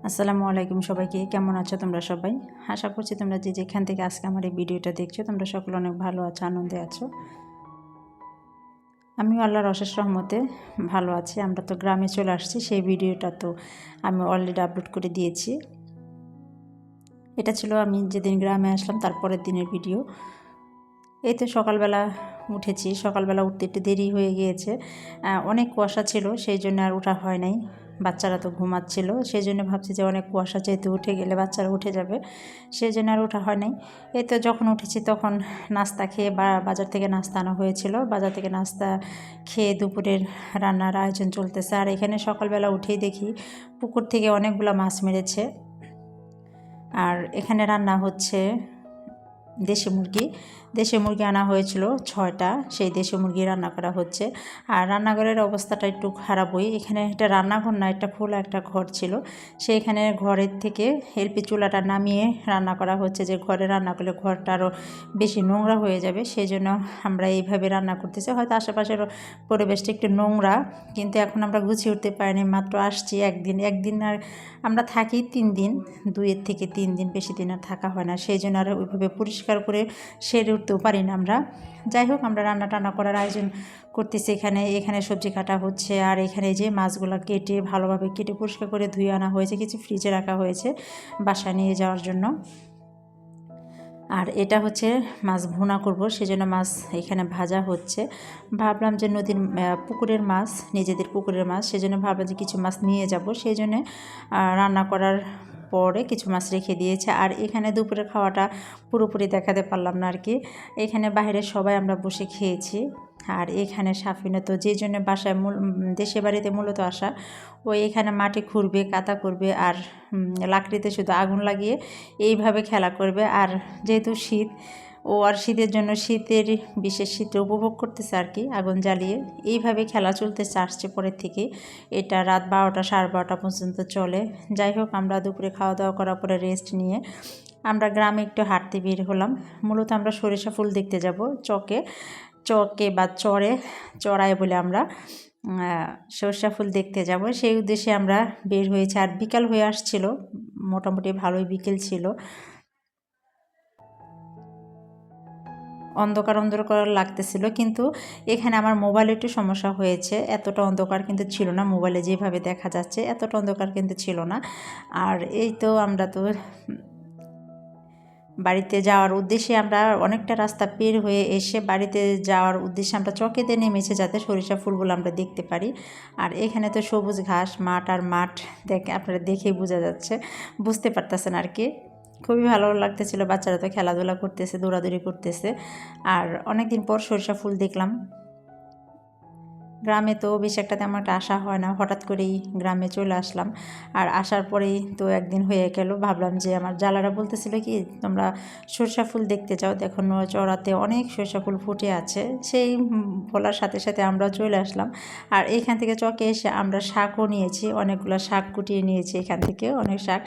আসসালামু আলাইকুম সবাইকে, কেমন আছো তোমরা সবাই? আশা করছি তোমরা যে যেখান থেকে আজকে আমার এই ভিডিওটা দেখছো তোমরা সকলে অনেক ভালো আছো, আনন্দে আছো। আমিও আল্লাহর অশেষ রহমতে ভালো আছি। আমরা তো গ্রামে চলে আসছি, সেই ভিডিওটা তো আমি অলরেডি আপলোড করে দিয়েছি। এটা ছিল আমি যেদিন গ্রামে আসলাম তারপরের দিনের ভিডিও। এই তো সকালবেলা উঠেছি, সকালবেলা উঠতে একটু দেরি হয়ে গিয়েছে, অনেক কুয়াশা ছিল, সেই জন্য আর ওঠা হয় নাই। বাচ্চারা তো ঘুমাচ্ছিল, সেই জন্য ভাবছি যে অনেক কুয়াশা যেহেতু উঠে গেলে বাচ্চারা উঠে যাবে, সেই জন্য আর ওঠা হয় নাই। এই তো যখন উঠেছি তখন নাস্তা খেয়ে বাজার থেকে নাস্তা আনা হয়েছিল, বাজার থেকে নাস্তা খেয়ে দুপুরের রান্নার আয়োজন চলতেছে। আর এখানে সকালবেলা উঠেই দেখি পুকুর থেকে অনেকগুলো মাছ মেরেছে। আর এখানে রান্না হচ্ছে দেশি মুরগি আনা হয়েছিল 6টা, সেই দেশি মুরগি রান্না করা হচ্ছে। আর রান্নাঘরের অবস্থাটা একটু খারাপই, এখানে একটা রান্নাঘর না, একটা খোলা একটা ঘর ছিল, সেইখানে ঘরের থেকে এলপি চুলাটা নামিয়ে রান্না করা হচ্ছে, যে ঘরে রান্না করলে ঘরটা আরও বেশি নোংরা হয়ে যাবে, সেই জন্য আমরা এইভাবে রান্না করতেছি। হয়তো আশেপাশের পরিবেশটা একটু নোংরা, কিন্তু এখন আমরা গুছিয়ে উঠতে পারিনি, মাত্র আসছি একদিন আর আমরা থাকি 3 দিন, 2 থেকে 3 দিন, বেশি দিন আর থাকা হয় না, সেই জন্য আর ওইভাবে পরিষ্কার করে সেরে উঠতেও পারি না আমরা। যাই হোক, আমরা রান্না টান্না করার আয়োজন করতেছি। এখানে সবজি কাটা হচ্ছে, আর এখানে যে মাছগুলো কেটে ভালোভাবে কেটে পরিষ্কার করে ধুয়ে আনা হয়েছে, কিছু ফ্রিজে রাখা হয়েছে বাসায় নিয়ে যাওয়ার জন্য। আর এটা হচ্ছে মাছ ভুনা করব, সেজন্য মাছ এখানে ভাজা হচ্ছে। ভাবলাম যে নদীর পুকুরের মাছ, নিজেদের পুকুরের মাছ, সেজন্য ভাবলাম যে কিছু মাছ নিয়ে যাব, সেই জন্য রান্না করার পরে কিছু মাছ রেখে দিয়েছে। আর এখানে দুপুরের খাওয়াটা পুরোপুরি দেখাতে পারলাম না আর কি। এখানে বাইরে সবাই আমরা বসে খেয়েছি। আর এখানে সাফিনা তো যে জন্য বাসায় দেশে বাড়িতে মূলত আসা, ওই এখানে মাটি খুঁড়বে, কাদা করবে, আর লাকড়িতে শুধু আগুন লাগিয়ে এইভাবে খেলা করবে। আর যেহেতু শীত, ও আর শীতের জন্য বিশেষ শীতে উপভোগ করতেছে আর কি, আগুন জ্বালিয়ে এইভাবে খেলা চলতেছে আসছে পরের থেকে। এটা রাত 12টা 12:30 পর্যন্ত চলে। যাই হোক, আমরা দুপুরে খাওয়া দাওয়া করার পরে রেস্ট নিয়ে আমরা গ্রামে একটু হাঁটতে বের হলাম। মূলত আমরা সরিষা ফুল দেখতে যাব চকে বা চড়ায় বলে আমরা সরিষা ফুল দেখতে যাব, সেই উদ্দেশ্যে আমরা বের হয়েছি। আর বিকাল হয়ে আসছিল, মোটামুটি ভালোই বিকেল ছিল, অন্ধকার লাগতেছিল, কিন্তু এখানে আমার মোবাইলে একটু সমস্যা হয়েছে, এতটা অন্ধকার কিন্তু ছিল না, মোবাইলে যেভাবে দেখা যাচ্ছে এতটা অন্ধকার কিন্তু ছিল না। আর এই তো আমরা তো বাড়িতে যাওয়ার উদ্দেশ্যে আমরা অনেকটা রাস্তা পের হয়ে এসে বাড়িতে যাওয়ার উদ্দেশ্যে আমরা চকেতে নেমেছে, যাতে সরিষা ফুলগুলো আমরা দেখতে পারি। আর এখানে তো সবুজ ঘাস মাঠ, আর মাঠ আপনারা দেখেই বোঝা যাচ্ছে, বুঝতে পারতেছেন আর কি। খুবই ভালো লাগতেছিল, বাচ্চারা তো খেলাধুলা করতেছে, দৌড়াদৌড়ি করতেছে। আর অনেক দিন পর সরিষা ফুল দেখলাম। গ্রামে তো বেশি একটা তেমন একটা আসা হয় না, হঠাৎ করেই গ্রামে চলে আসলাম। আর আসার পরেই তো একদিন হয়ে গেল, ভাবলাম যে আমার জালারা বলতেছিল কি তোমরা সরষা ফুল দেখতে যাও, দেখো চড়াতে অনেক সরষা ফুল ফুটে আছে। সেই বলার সাথে সাথে আমরা চলে আসলাম। আর এইখান থেকে চকে এসে আমরা শাকও নিয়েছি, অনেকগুলো শাক কুটিয়ে নিয়েছি এখান থেকে, অনেক শাক।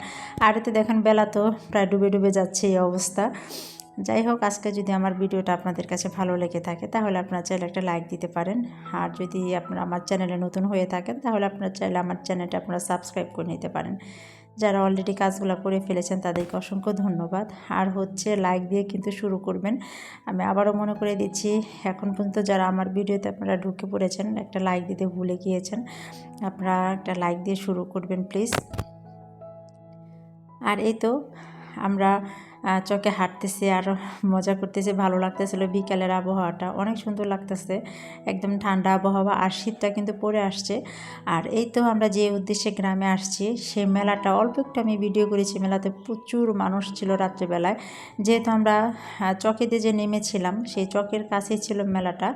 আর এতে দেখেন বেলা তো প্রায় ডুবে ডুবে যাচ্ছে এই অবস্থা। যাই হোক, আজকে যদি আমার ভিডিওটা আপনাদের কাছে ভালো লেগে থাকে তাহলে আপনারা চাইলে একটা লাইক দিতে পারেন। আর যদি আপনারা আমার চ্যানেলে নতুন হয়ে থাকেন তাহলে আপনারা চাইলে আমার চ্যানেলটা আপনারা সাবস্ক্রাইব করে নিতে পারেন। যারা অলরেডি কাজগুলো করে ফেলেছেন তাদেরকে অসংখ্য ধন্যবাদ। আর হচ্ছে লাইক দিয়ে কিন্তু শুরু করবেন। আমি আবারও মনে করে দিচ্ছি, এখন পর্যন্ত যারা আমার ভিডিওতে আপনারা ঢুকে পড়েছেন, একটা লাইক দিতে ভুলে গিয়েছেন, আপনারা একটা লাইক দিয়ে শুরু করবেন প্লিজ। আর এই তো আমরা চকে হাঁটতেছি আর মজা করতেছি, ভালো লাগতেছিল। বিকালের আবহাওয়াটা অনেক সুন্দর লাগতেছে, একদম ঠান্ডা আবহাওয়া, আর শীতটা কিন্তু পড়ে আসছে। আর এই তো আমরা যে উদ্দেশ্যে গ্রামে আসছি, সেই মেলাটা অল্প একটু আমি ভিডিও করেছি। মেলাতে প্রচুর মানুষ ছিল রাত্রেবেলায়, যেহেতু আমরা চকেতে যে নেমেছিলাম সেই চকের কাছেই ছিল মেলাটা।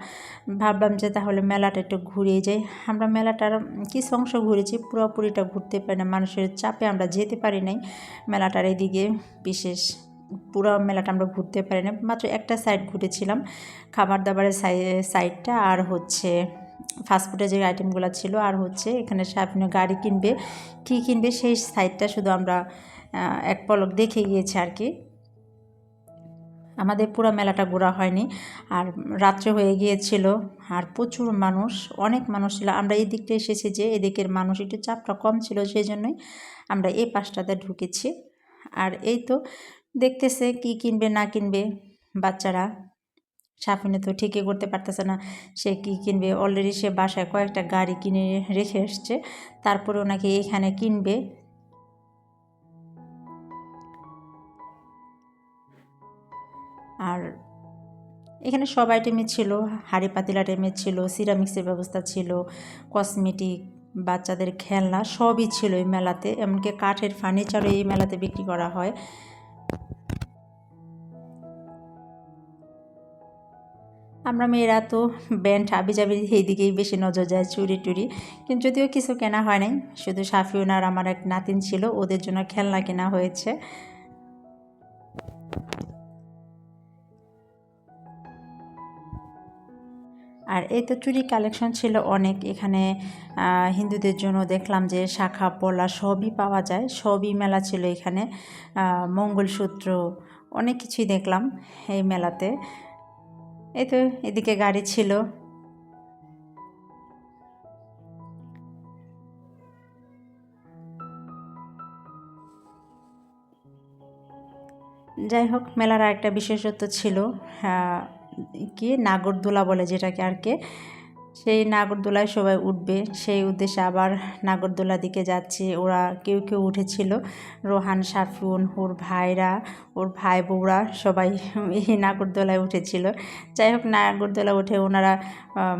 ভাবলাম যে তাহলে মেলাটা একটু ঘুরে যাই। আমরা মেলাটার কিছু অংশ ঘুরেছি, পুরোপুরিটা ঘুরতে পারি না, মানুষের চাপে আমরা যেতে পারি নাই মেলাটার এদিকে। বিশেষ পুরো মেলাটা আমরা ঘুরতে পারি না, মাত্র একটা সাইড ঘুরেছিলাম, খাবার দাবারের সাইডটা, আর হচ্ছে ফাস্টফুডের যে আইটেমগুলো ছিল, আর হচ্ছে এখানে সামনে গাড়ি কিনবে কী কিনবে সেই সাইডটা শুধু আমরা এক পলক দেখে গিয়েছি আর কি। আমাদের পুরো মেলাটা ঘোরা হয়নি, আর রাত্রে হয়ে গিয়েছিল, আর প্রচুর মানুষ, অনেক মানুষ ছিল। আমরা এই দিকটা এসেছি যে এদিকের মানুষ একটু চাপটা কম ছিল, সেই জন্যই আমরা এই পাশটাতে ঢুকেছি। আর এই তো দেখতেছে কি কিনবে না কিনবে বাচ্চারা। সাফিনে তো ঠিকই করতে পারতেছে না সে কি কিনবে। অলরেডি সে বাসায় কয়েকটা গাড়ি কিনে রেখে এসছে, তারপরে ওনাকে এখানে কিনবে। আর এখানে সব আইটেমই ছিল, হাঁড়ি পাতিল আইটেমের ছিল, সিরামিক্সের ব্যবস্থা ছিল, কসমেটিক, বাচ্চাদের খেলনা সবই ছিল এই মেলাতে। এমনকি কাঠের ফার্নিচারও এই মেলাতে বিক্রি করা হয়। আমরা মেয়েরা তো ব্যান্ড হাবিজাবি এইদিকেই বেশি নজর যায়, চুরি টুরি, কিন্তু যদিও কিছু কেনা হয় নাই, শুধু সাফিউন আর আমার এক নাতিন ছিল, ওদের জন্য খেলনা কেনা হয়েছে। আর এই তো চুড়ি কালেকশন ছিল অনেক এখানে। হিন্দুদের জন্য দেখলাম যে শাখা পলা সবই পাওয়া যায়, সবই মেলা ছিল এখানে। মঙ্গলসূত্র, অনেক কিছুই দেখলাম এই মেলাতে। এই তো এদিকে গাড়ি ছিল। যাই হোক, মেলার একটা বিশেষত্ব ছিল, কি নাগরদোলা বলে যেটাকে আর কি, সেই নাগরদোলায় সবাই উঠবে, সেই উদ্দেশ্যে আবার নাগরদোলা দিকে যাচ্ছে। ওরা কেউ কেউ উঠেছিল, রোহান, সাফিউন, ওর ভাইরা, ওর ভাই বউরা সবাই এই নাগরদোলায় উঠেছিল। যাই হোক, নাগরদোলা উঠে ওনারা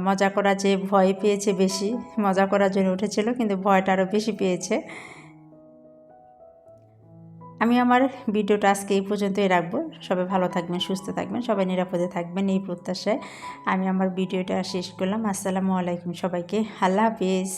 মজা করার চেয়ে ভয় পেয়েছে বেশি। মজা করার জন্য উঠেছিল, কিন্তু ভয়টা আরও বেশি পেয়েছে। আমি আমার ভিডিওটা আজকে এই পর্যন্তই রাখবো। সবাই ভালো থাকবেন, সুস্থ থাকবেন, সবাই নিরাপদে থাকবেন, এই প্রত্যাশায় আমি আমার ভিডিওটা শেষ করলাম। আসসালামু আলাইকুম সবাইকে, আল্লাহ হাফিজ।